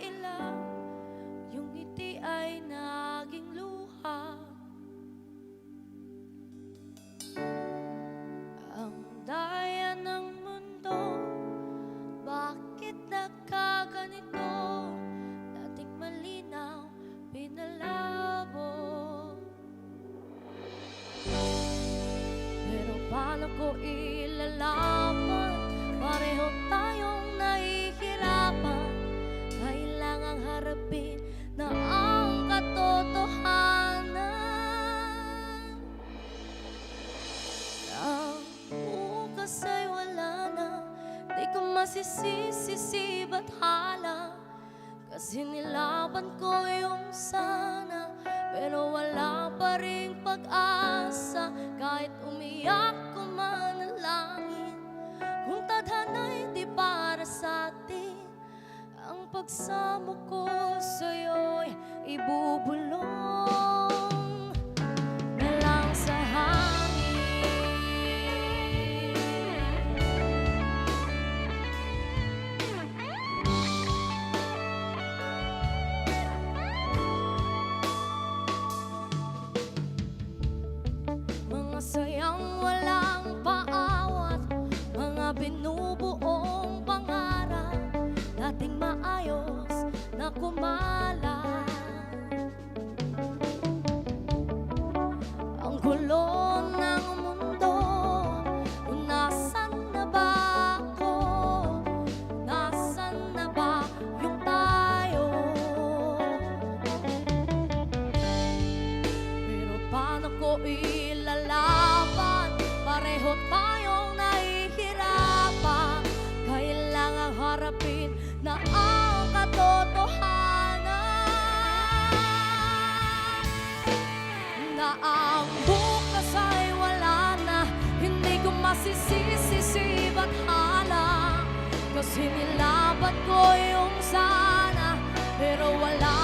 ilang yung ngiti ay naging luha. Ang daya ng mundo, bakit nagkaganito? Dating malinaw, pinalabo. Pero paano ko ilalaban? Pareho tayong nahihirapan. Kailangang harapin na ang katotohanan. Ang bukas ay wala na, di ko masisisi si bathala. Kasi nilaban ko yung sana, pero wala pa ring pag-asa. Kahit umiyak ko manalangin, kung tadhana'y di para sa atin, ang pagsamo ko sa'yo'y ibubulong na lang sa hangin. Mga sayang walang paawat, mga binubuong pangarap, dating maayos na kumalat. Ang gulo ng mundo, kung nasan na ba ako? Nasan na ba yung tayo? Pero paano ko ilalaban? Pareho tayong nahihirapan. Kailangang harapin na ang katotohanan, na ang bukas ay wala na. Hindi ko masisisi si bathala, kasi nilaban ko yung sana, pero wala